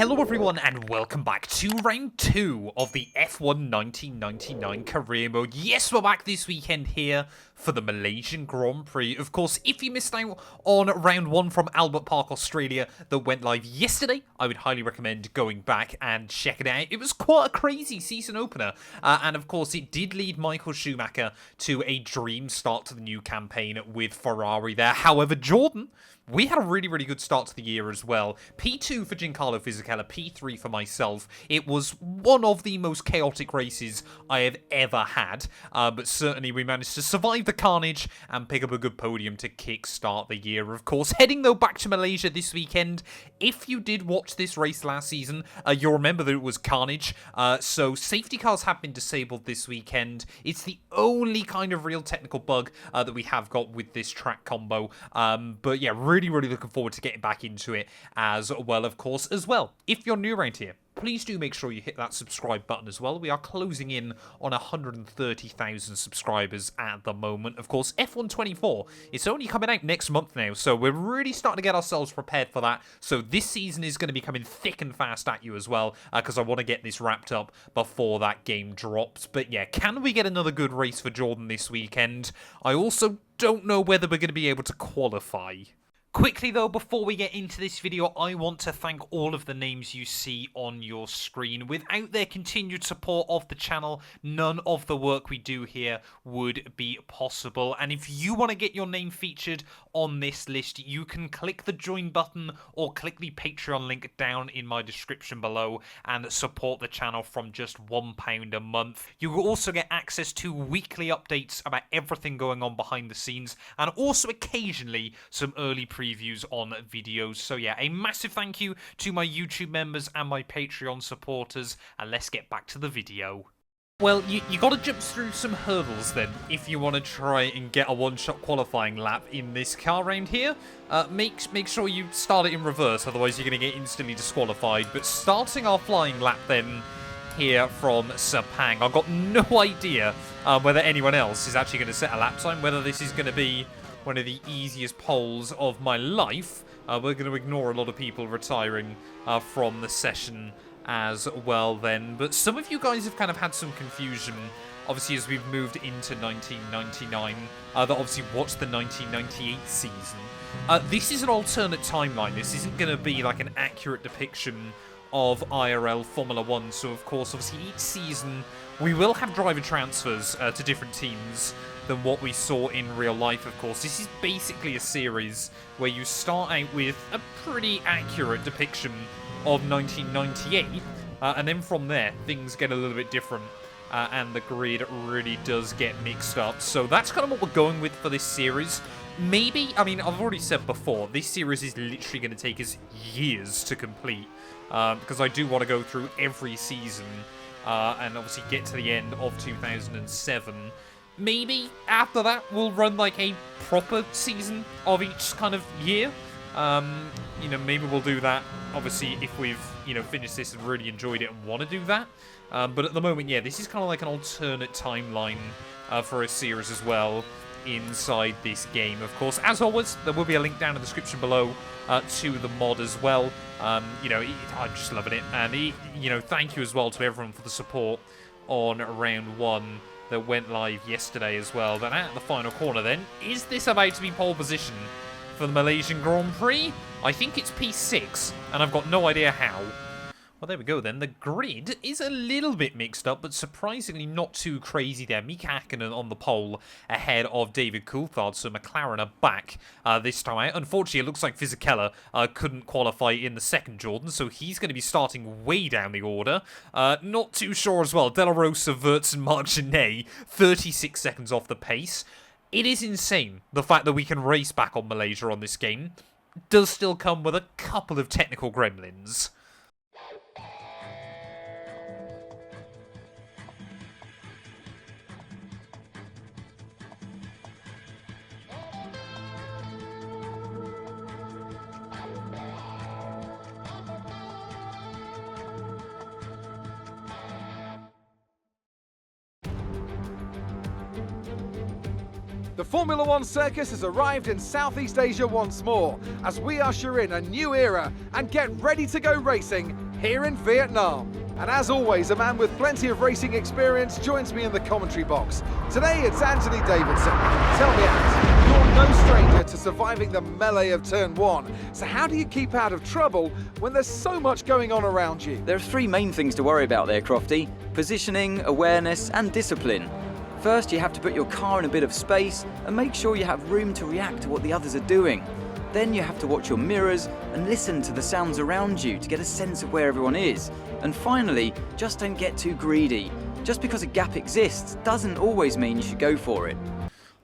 Hello everyone and welcome back to round 2 of the F1 1999 career mode. Yes, we're back this weekend here for the Malaysian Grand Prix. Of course, if you missed out on round 1 from Albert Park, Australia that went live yesterday, I would highly recommend going back and checking it out. It was quite a crazy season opener. And of course, it did lead Michael Schumacher to a dream start to the new campaign with Ferrari there. However, Jordan, we had a really good start to the year as well. P2 for Giancarlo Fisichella, P3 for myself. It was one of the most chaotic races I have ever had. But certainly we managed to survive the carnage and pick up a good podium to kick-start the year, of course. Heading, though, back to Malaysia this weekend. If you did watch this race last season, you'll remember that it was carnage. So safety cars have been disabled this weekend. It's the only kind of real technical bug that we have got with this track combo. But yeah, really looking forward to getting back into it as well, of course, as well. If you're new around here, please do make sure you hit that subscribe button as well. We are closing in on 130,000 subscribers at the moment. Of course, F124, it's only coming out next month now, so we're really starting to get ourselves prepared for that. So this season is going to be coming thick and fast at you as well, because I want to get this wrapped up before that game drops. But yeah, can we get another good race for Jordan this weekend? I also don't know whether we're going to be able to qualify. Quickly though, before we get into this video, I want to thank all of the names you see on your screen. Without their continued support of the channel, none of the work we do here would be possible. And if you want to get your name featured on this list, you can click the join button or click the Patreon link down in my description below and support the channel from just £1 a month. You will also get access to weekly updates about everything going on behind the scenes, and also occasionally some early previews on videos. So yeah, a massive thank you to my YouTube members and my Patreon supporters, and let's get back to the video. Well, you got to jump through some hurdles then if you want to try and get a one-shot qualifying lap in this car round here. Make sure you start it in reverse, otherwise you're going to get instantly disqualified. But starting our flying lap then here from Sepang, I've got no idea whether anyone else is actually going to set a lap time, whether this is going to be one of the easiest poles of my life. We're going to ignore a lot of people retiring from the session as well then. But some of you guys have kind of had some confusion, obviously, as we've moved into 1999, that obviously watched the 1998 season. This is an alternate timeline. This isn't going to be like an accurate depiction of IRL Formula 1. So, of course, obviously, each season we will have driver transfers to different teams than what we saw in real life, of course. This is basically a series where you start out with a pretty accurate depiction of 1998, and then from there, things get a little bit different, and the grid really does get mixed up. So that's kind of what we're going with for this series. Maybe, I mean, I've already said before, this series is literally going to take us years to complete, because I do want to go through every season, and obviously get to the end of 2007. Maybe after that we'll run like a proper season of each kind of year. You know, maybe we'll do that, obviously, if we've, you know, finished this and really enjoyed it and want to do that. But at the moment, yeah, this is kind of like an alternate timeline for a series as well inside this game. Of course, as always, there will be a link down in the description below to the mod as well. You know, I'm just loving it. And, you know, thank you as well to everyone for the support on round 1 that went live yesterday as well. But at the final corner then, is this about to be pole position for the Malaysian Grand Prix? I think it's P6, and I've got no idea how. Well, there we go then. The grid is a little bit mixed up, but surprisingly not too crazy there. Mika Hakkinen on the pole ahead of David Coulthard, so McLaren are back this time out. Unfortunately, it looks like Fisichella couldn't qualify in the second, Jordan, so he's going to be starting way down the order. Not too sure as well. De La Rosa, Wirtz and Marc Genet, 36 seconds off the pace. It is insane, the fact that we can race back on Malaysia on this game. Does still come with a couple of technical gremlins. The Formula One circus has arrived in Southeast Asia once more, as we usher in a new era and get ready to go racing here in Vietnam. And as always, a man with plenty of racing experience joins me in the commentary box. Today it's Anthony Davidson. Tell me, Ant, you're no stranger to surviving the melee of turn 1. So how do you keep out of trouble when there's so much going on around you? There are three main things to worry about there, Crofty. Positioning, awareness and discipline. First, you have to put your car in a bit of space and make sure you have room to react to what the others are doing. Then you have to watch your mirrors and listen to the sounds around you to get a sense of where everyone is. And finally, just don't get too greedy. Just because a gap exists doesn't always mean you should go for it.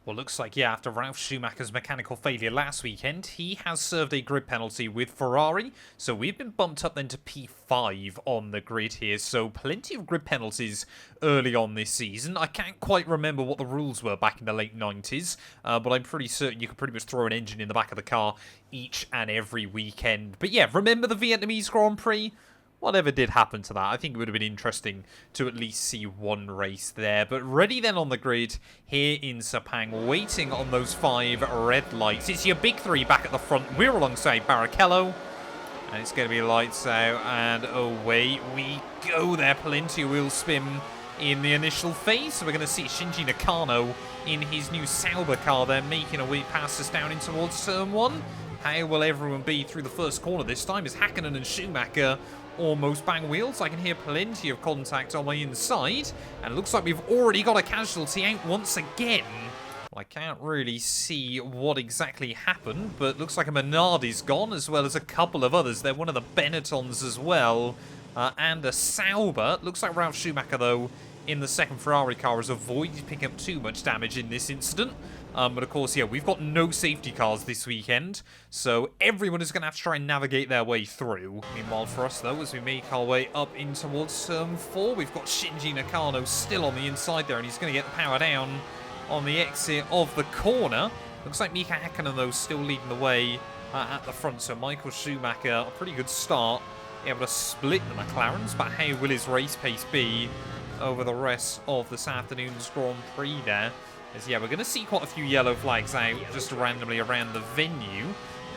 Well, looks like, yeah, after Ralf Schumacher's mechanical failure last weekend, he has served a grid penalty with Ferrari. So we've been bumped up then to P5 on the grid here. So plenty of grid penalties early on this season. I can't quite remember what the rules were back in the late 90s. But I'm pretty certain you could pretty much throw an engine in the back of the car each and every weekend. But yeah, remember the Vietnamese Grand Prix? Whatever did happen to that, I think it would have been interesting to at least see one race there. But ready then on the grid here in Sepang, waiting on those 5 red lights. It's your big 3 back at the front. We're alongside Barrichello. And it's going to be lights out and away we go there. Plenty of wheel spin in the initial phase. So we're going to see Shinji Nakano in his new Sauber car there, making a way past us down in towards turn 1. How will everyone be through the first corner this time? Is Hakkinen and Schumacher almost bang wheels? I can hear plenty of contact on my inside. And it looks like we've already got a casualty out once again. Well, I can't really see what exactly happened, but it looks like a Minardi's gone, as well as a couple of others. They're one of the Benettons as well, and a Sauber. Looks like Ralf Schumacher, though, in the second Ferrari car has avoided picking up too much damage in this incident. But of course, yeah, we've got no safety cars this weekend, so everyone is going to have to try and navigate their way through. Meanwhile, for us, though, as we make our way up in towards turn 4, we've got Shinji Nakano still on the inside there, and he's going to get the power down on the exit of the corner. Looks like Mika Hakkinen, though, still leading the way at the front, so Michael Schumacher, a pretty good start, able to split the McLarens, but how will his race pace be over the rest of this afternoon's Grand Prix there? As, yeah, we're going to see quite a few yellow flags out just randomly around the venue.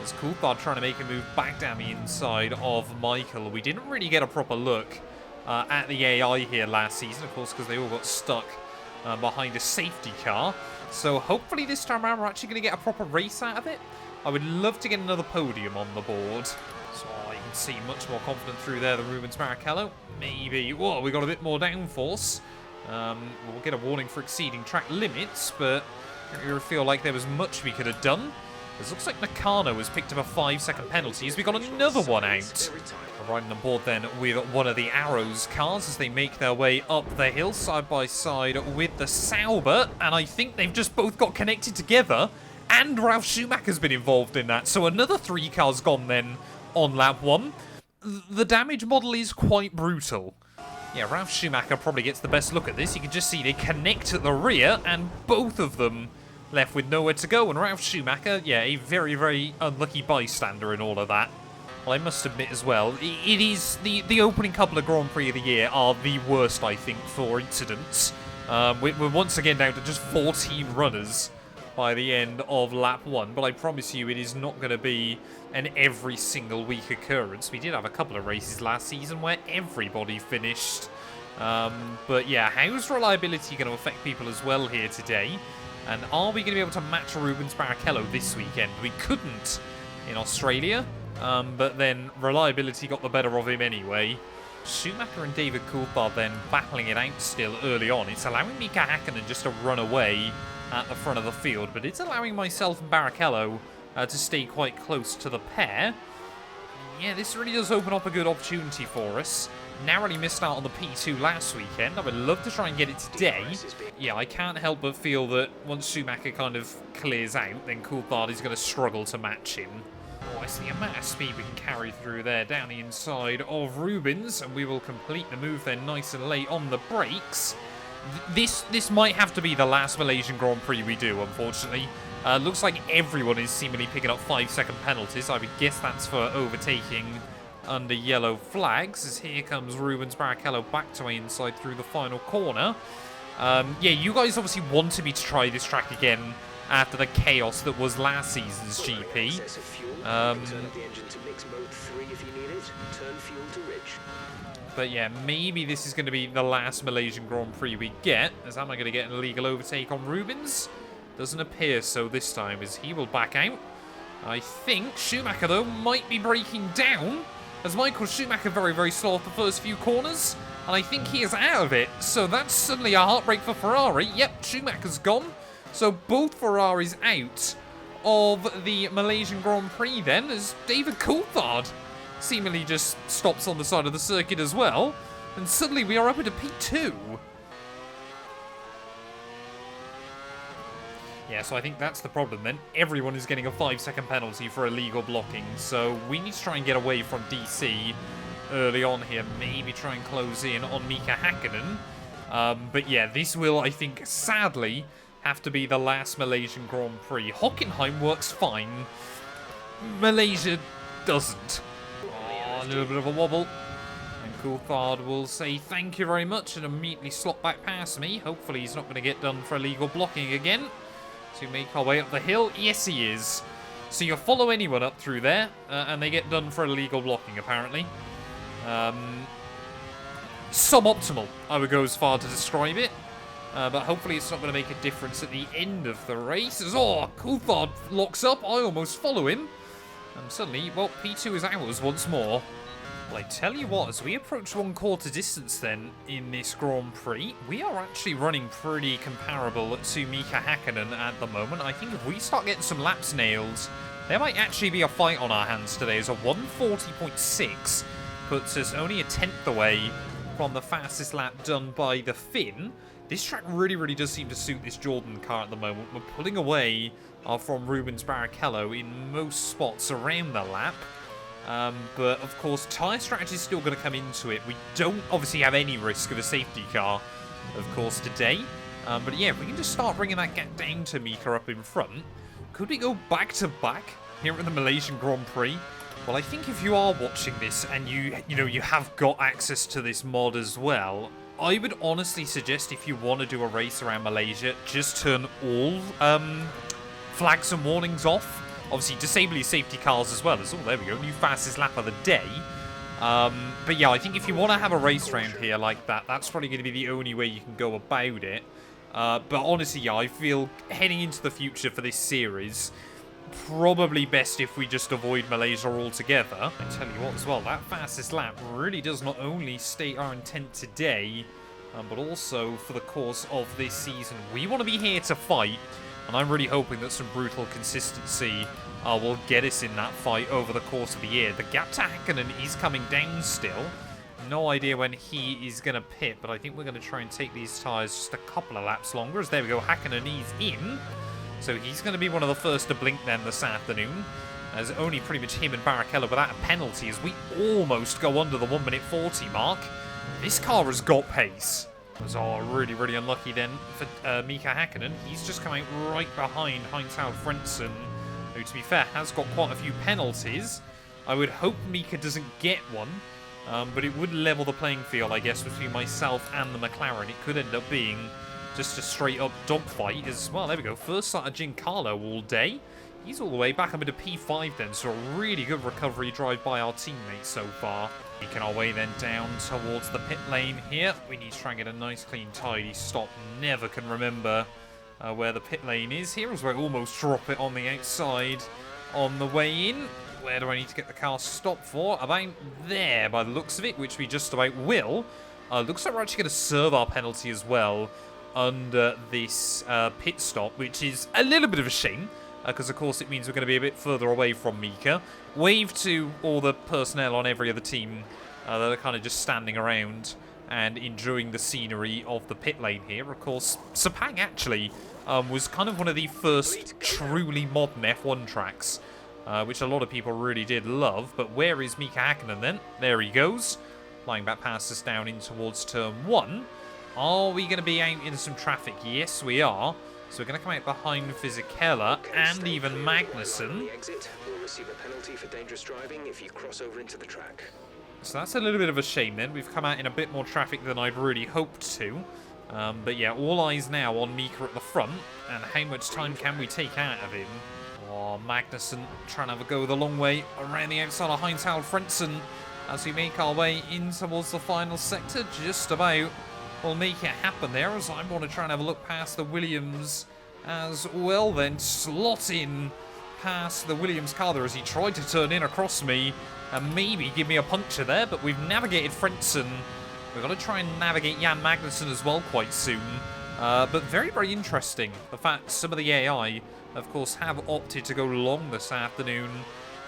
As Coulthard trying to make a move back down the inside of Michael. We didn't really get a proper look at the AI here last season, of course, because they all got stuck behind a safety car. So hopefully this time around we're actually going to get a proper race out of it. I would love to get another podium on the board. So you can see much more confident through there than Rubens Barrichello. Maybe, whoa, we got a bit more downforce. We'll get a warning for exceeding track limits, but I don't really feel like there was much we could have done. It looks like Nakano has picked up a 5-second penalty as we got another one out. We're riding on board then with one of the Arrows cars as they make their way up the hill side by side with the Sauber, and I think they've just both got connected together, and Ralf Schumacher's been involved in that, so another 3 cars gone then on lap 1. The damage model is quite brutal. Yeah, Ralf Schumacher probably gets the best look at this. You can just see they connect at the rear, and both of them left with nowhere to go. And Ralf Schumacher, yeah, a very, very unlucky bystander in all of that. Well, I must admit as well, it is the opening couple of Grand Prix of the year are the worst, I think, for incidents. We're once again down to just 14 runners by the end of lap 1, but I promise you it is not going to be an every single week occurrence. We did have a couple of races last season where everybody finished. But yeah, how's reliability going to affect people as well here today? And are we going to be able to match Rubens Barrichello this weekend? We couldn't in Australia, but then reliability got the better of him anyway. Schumacher and David Coulthard then battling it out still early on. It's allowing Mika Hakkinen just to run away at the front of the field, but it's allowing myself and Barrichello to stay quite close to the pair. Yeah, this really does open up a good opportunity for us. Narrowly missed out on the P2 last weekend. I would love to try and get it today. Yeah, I can't help but feel that once Schumacher kind of clears out, then Coulthard is going to struggle to match him. Oh, I see a amount of speed we can carry through there down the inside of Rubens, and we will complete the move then nice and late on the brakes. This might have to be the last Malaysian Grand Prix we do, unfortunately. Looks like everyone is seemingly picking up 5-second penalties. I would guess that's for overtaking under yellow flags, as here comes Rubens Barrichello back to my inside through the final corner. Yeah, you guys obviously wanted me to try this track again after the chaos that was last season's GP. Turn up the engine to mix mode 3 if you need it. Turn fuel to rich. But yeah, maybe this is going to be the last Malaysian Grand Prix we get. As am I going to get an illegal overtake on Rubens? Doesn't appear so this time, as he will back out. I think Schumacher, though, might be breaking down, as Michael Schumacher very, very slow off the first few corners. And I think he is out of it. So that's suddenly a heartbreak for Ferrari. Yep, Schumacher's gone. So both Ferraris out of the Malaysian Grand Prix then, as David Coulthard seemingly just stops on the side of the circuit as well. And suddenly we are up into P2. Yeah, so I think that's the problem then. Everyone is getting a 5-second penalty for illegal blocking. So we need to try and get away from DC early on here. Maybe try and close in on Mika Hakkinen. But yeah, this will, I think, sadly have to be the last Malaysian Grand Prix. Hockenheim works fine. Malaysia doesn't. Oh, a little bit of a wobble. And Coulthard will say thank you very much and immediately slot back past me. Hopefully he's not going to get done for illegal blocking again. To make our way up the hill. Yes, he is. So you follow anyone up through there, and they get done for illegal blocking, apparently. Suboptimal, I would go as far to describe it. But hopefully it's not going to make a difference at the end of the race. As, oh, Coulthard locks up. I almost follow him. And suddenly, well, P2 is ours once more. Well, I tell you what, as we approach 1/4 distance then in this Grand Prix, we are actually running pretty comparable to Mika Hakkinen at the moment. I think if we start getting some laps nailed, there might actually be a fight on our hands today, as a 1:40.6 puts us only a tenth away from the fastest lap done by the Finn. This track really, really does seem to suit this Jordan car at the moment. We're pulling away from Rubens Barrichello in most spots around the lap. But of course, tyre strategy is still going to come into it. We don't obviously have any risk of a safety car, of course, today. But yeah, if we can just start bringing that gap down to Mika up in front, could we go back to back here at the Malaysian Grand Prix? Well, I think if you are watching this and you have got access to this mod as well, I would honestly suggest if you want to do a race around Malaysia, just turn all flags and warnings off. Obviously, disable your safety cars as well. As, oh, there we go, new fastest lap of the day. But yeah, I think if you want to have a race round here like that, that's probably going to be the only way you can go about it. But honestly, yeah, I feel heading into the future for this series, probably best if we just avoid Malaysia altogether. I tell you what as well, that fastest lap really does not only state our intent today, but also for the course of this season. We want to be here to fight. And I'm really hoping that some brutal consistency will get us in that fight over the course of the year. The gap to Hakkinen is coming down still. No idea when he is going to pit, but I think we're going to try and take these tyres just a couple of laps longer. As there we go, Hakkinen is in. So he's going to be one of the first to blink then this afternoon. As only pretty much him and Barrichello without a penalty, as we almost go under the 1:40 mark. This car has got pace. Was really, really unlucky then for Mika Hakkinen. He's just coming right behind Heinz-Harald Frentzen, who, to be fair, has got quite a few penalties. I would hope Mika doesn't get one, but it would level the playing field, I guess, between myself and the McLaren. It could end up being just a straight-up dogfight as well. There we go. First sight of Giancarlo all day. He's all the way back up into P5 then, so a really good recovery drive by our teammates so far. Making our way then down towards the pit lane here. We need to try and get a nice, clean, tidy stop. Never can remember where the pit lane is. Here is where I almost drop it on the outside on the way in. Where do I need to get the car stopped for? About there by the looks of it, which we just about will. Looks like we're actually going to serve our penalty as well under this pit stop, which is a little bit of a shame. Because, of course, it means we're going to be a bit further away from Mika. Wave to all the personnel on every other team that are kind of just standing around and enjoying the scenery of the pit lane here. Of course, Sepang actually was kind of one of the first truly modern F1 tracks, which a lot of people really did love. But where is Mika Hakkinen then? There he goes. Flying back past us down in towards turn 1. Are we going to be out in some traffic? Yes, we are. So we're going to come out behind Fisichella and even Magnussen. We'll receive a penalty for dangerous driving if you cross over into the track. So that's a little bit of a shame then. We've come out in a bit more traffic than I'd really hoped to. But yeah, all eyes now on Mika at the front. And how much time can we take out of him? Oh, Oh, Magnussen trying to have a go the long way around the outside of Heinz-Harald Frentzen as we make our way in towards the final sector. Just about will make it happen there, as I want to try and have a look past the Williams as well then. Slot in past the Williams car there as he tried to turn in across me and maybe give me a puncture there, but we've navigated Frentzen. We've got to try and navigate Jan Magnussen as well quite soon. But very, very interesting. The fact some of the AI, of course, have opted to go long this afternoon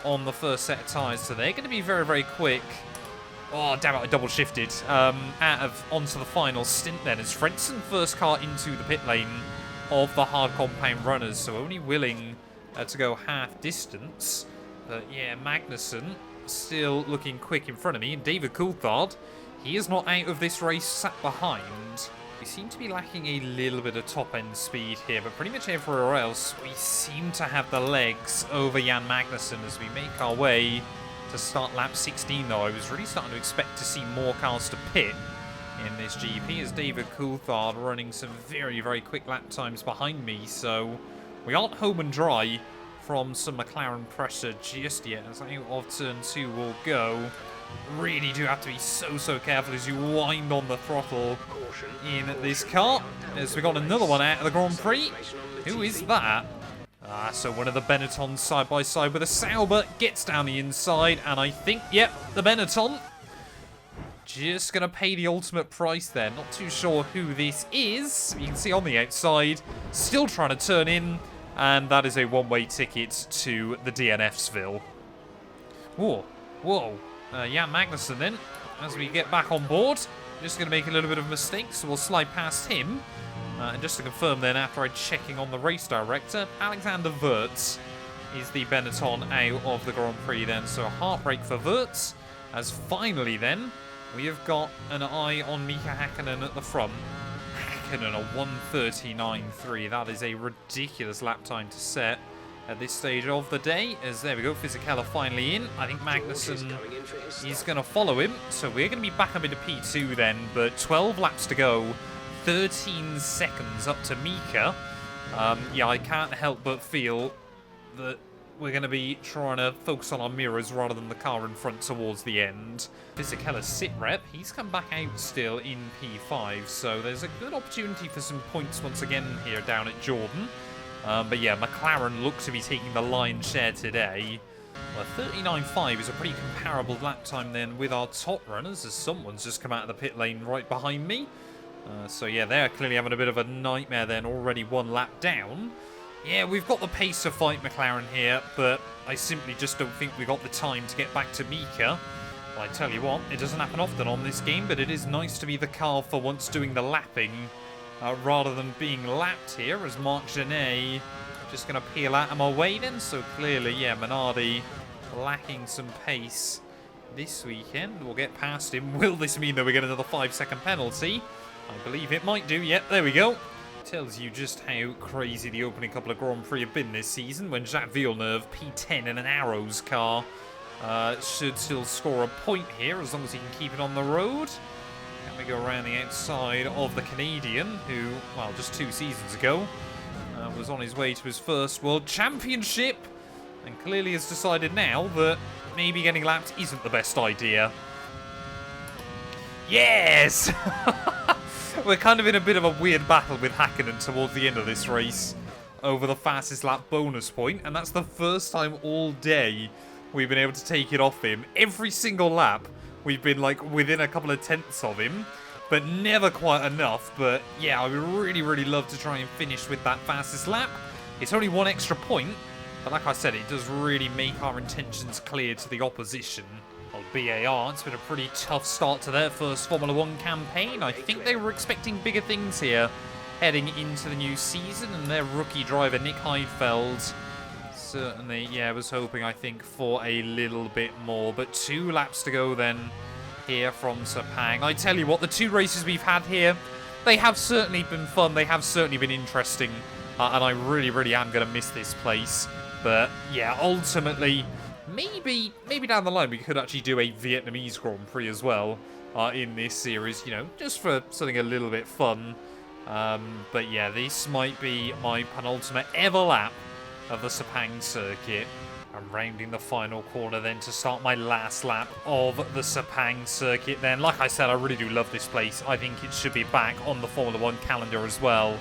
on the first set of tyres. So they're going to be very, very quick. Oh, damn it, I double shifted onto the final stint then. As Frentzen first car into the pit lane of the hard compound runners. So only willing to go half distance. But yeah, Magnussen still looking quick in front of me. And David Coulthard, he is not out of this race, sat behind. We seem to be lacking a little bit of top-end speed here, but pretty much everywhere else, we seem to have the legs over Jan Magnussen as we make our way to start lap 16, though. I was really starting to expect to see more cars to pit in this GP, as David Coulthard running some very, very quick lap times behind me, so we aren't home and dry from some McLaren pressure just yet, as out of turn 2 will go. Really do have to be so careful as you wind on the throttle in this car. As we got another one out of the Grand Prix. Who is that? So one of the Benettons side by side with a Sauber gets down the inside, and I think, yep, the Benetton just going to pay the ultimate price there. Not too sure who this is. You can see on the outside, still trying to turn in, and that is a one-way ticket to the DNFsville. Whoa, whoa. Jan Magnussen then, as we get back on board. Just going to make a little bit of a mistake, so we'll slide past him. And just to confirm then, after I checking on the race director, Alexander Wirtz is the Benetton out of the Grand Prix then. So a heartbreak for Wirtz, as finally then, we have got an eye on Mika Häkkinen at the front. Häkkinen a 1:39.3. That is a ridiculous lap time to set at this stage of the day, as there we go, Fisichella finally in. I think Magnussen is going to follow him, so we're going to be back up into P2 then, but 12 laps to go, 13 seconds up to Mika. Yeah, I can't help but feel that we're going to be trying to focus on our mirrors rather than the car in front towards the end. Fisichella's sit rep, he's come back out still in P5, so there's a good opportunity for some points once again here down at Jordan. But yeah, McLaren look to be taking the lion's share today. Well, 39.5 is a pretty comparable lap time then with our top runners, as someone's just come out of the pit lane right behind me. So yeah, they're clearly having a bit of a nightmare then, already one lap down. Yeah, we've got the pace to fight McLaren here, but I simply just don't think we got the time to get back to Mika. Well, I tell you what, it doesn't happen often on this game, but it is nice to be the car for once doing the lapping. Rather than being lapped here, as Marc Genet just going to peel out of my way then. So clearly, yeah, Minardi lacking some pace this weekend. We'll get past him. Will this mean that we get another 5-second penalty? I believe it might do. Yep, there we go. Tells you just how crazy the opening couple of Grand Prix have been this season, when Jacques Villeneuve, P10 in an Arrows car, should still score a point here as long as he can keep it on the road. And we go around the outside of the Canadian, who, well, just 2 seasons ago, was on his way to his first World Championship, and clearly has decided now that maybe getting lapped isn't the best idea. Yes! We're kind of in a bit of a weird battle with Häkkinen towards the end of this race over the fastest lap bonus point, and that's the first time all day we've been able to take it off him. Every single lap, we've been like within a couple of tenths of him, but never quite enough. But yeah, I would really, really love to try and finish with that fastest lap. It's only 1 extra point, but like I said, it does really make our intentions clear to the opposition. Well, BAR, it's been a pretty tough start to their first Formula 1 campaign. I think they were expecting bigger things here heading into the new season, and their rookie driver, Nick Heidfeld, certainly, yeah, was hoping, I think, for a little bit more. But 2 laps to go then here from Sepang. I tell you what, the 2 races we've had here, they have certainly been fun. They have certainly been interesting. And I really, really am going to miss this place. But yeah, ultimately, maybe down the line we could actually do a Vietnamese Grand Prix as well in this series, you know, just for something a little bit fun. But yeah, this might be my penultimate ever lap of the Sepang circuit. I'm rounding the final corner then to start my last lap of the Sepang circuit then. Like I said, I really do love this place. I think it should be back on the Formula 1 calendar as well.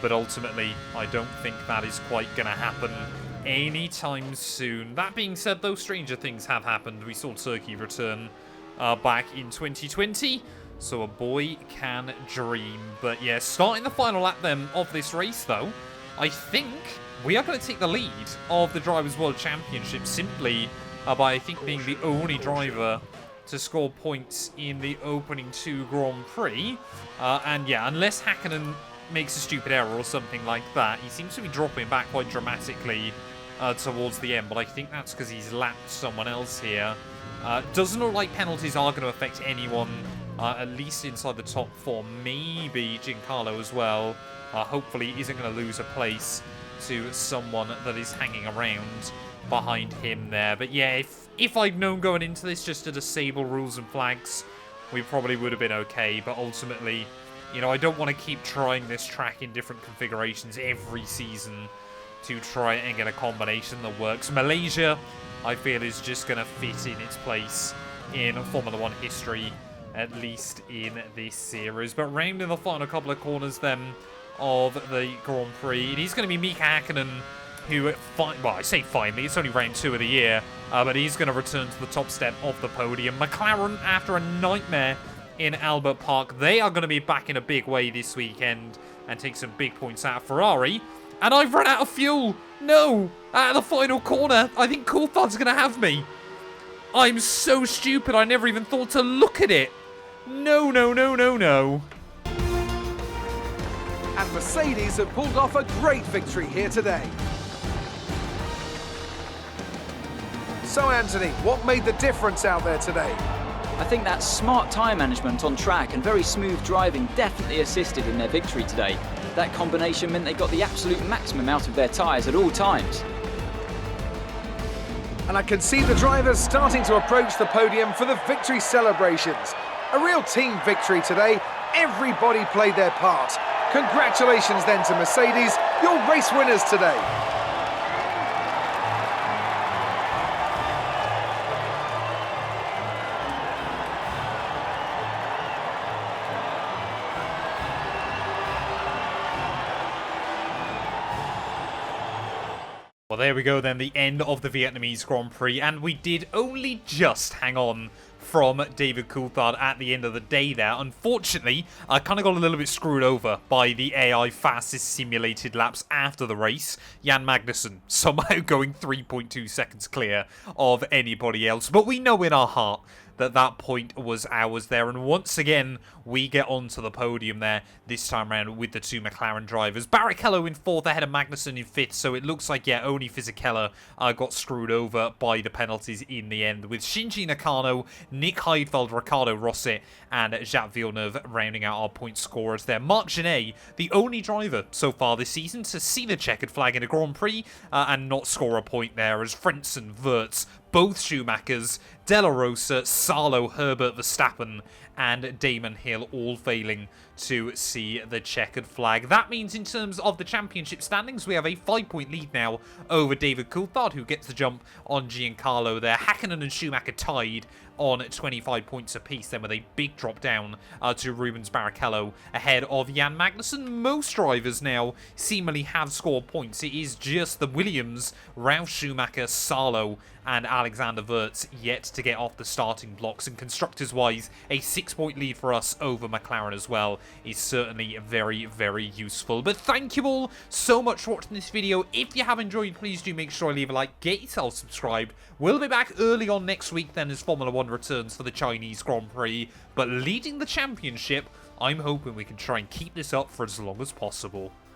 But ultimately, I don't think that is quite going to happen anytime soon. That being said, though, stranger things have happened. We saw Turkey return back in 2020. So a boy can dream. But yeah, starting the final lap then of this race, though, I think we are going to take the lead of the Drivers' World Championship simply by, I think, being the only driver to score points in the opening 2 Grand Prix. And yeah, unless Häkkinen makes a stupid error or something like that, he seems to be dropping back quite dramatically towards the end. But I think that's because he's lapped someone else here. Doesn't look like penalties are going to affect anyone, at least inside the top 4. Maybe Giancarlo as well. Hopefully isn't going to lose a place to someone that is hanging around behind him there. But yeah, if I'd known going into this just to disable rules and flags, we probably would have been okay. But ultimately, you know, I don't want to keep trying this track in different configurations every season to try and get a combination that works. Malaysia, I feel, is just going to fit in its place in Formula 1 history, at least in this series. But rounding the final couple of corners then of the Grand Prix, it is going to be Mika Häkkinen who, well, I say finally, it's only round 2 of the year, but he's going to return to the top step of the podium. McLaren, after a nightmare in Albert Park, they are going to be back in a big way this weekend and take some big points out of Ferrari. And I've run out of fuel. No, at the final corner, I think Coulthard's going to have me. I'm so stupid, I never even thought to look at it. No, no, no, no, no. And Mercedes have pulled off a great victory here today. So Anthony, what made the difference out there today? I think that smart tyre management on track and very smooth driving definitely assisted in their victory today. That combination meant they got the absolute maximum out of their tyres at all times. And I can see the drivers starting to approach the podium for the victory celebrations. A real team victory today. Everybody played their part. Congratulations then to Mercedes, your race winners today. Well, there we go then, the end of the Vietnamese Grand Prix, and we did only just hang on from David Coulthard at the end of the day there. Unfortunately, I kind of got a little bit screwed over by the AI fastest simulated laps after the race. Jan Magnussen somehow going 3.2 seconds clear of anybody else, but we know in our heart that that point was ours there. And once again, we get onto the podium there, this time around with the 2 McLaren drivers. Barrichello in 4th ahead of Magnussen in 5th, so it looks like, yeah, only Fisichella got screwed over by the penalties in the end, with Shinji Nakano, Nick Heidfeld, Ricardo Rosset, and Jacques Villeneuve rounding out our point scorers there. Marc Genet, the only driver so far this season to see the checkered flag in a Grand Prix and not score a point there, as Frentzen, Wirtz, both Schumachers, De La Rosa, Salo, Herbert, Verstappen, and Damon Hill all failing to see the checkered flag. That means in terms of the championship standings, we have a 5-point lead now over David Coulthard, who gets the jump on Giancarlo there. Häkkinen and Schumacher tied on 25 points apiece, then with a big drop down to Rubens Barrichello ahead of Jan Magnussen. Most drivers now seemingly have scored points. It is just the Williams, Ralf Schumacher, Salo, and Alexander Wirtz yet to get off the starting blocks. And constructors-wise, a 6-point lead for us over McLaren as well is certainly very, very useful. But thank you all so much for watching this video. If you have enjoyed, please do make sure to leave a like, get yourself subscribed. We'll be back early on next week then as Formula 1 returns for the Chinese Grand Prix. But leading the championship, I'm hoping we can try and keep this up for as long as possible.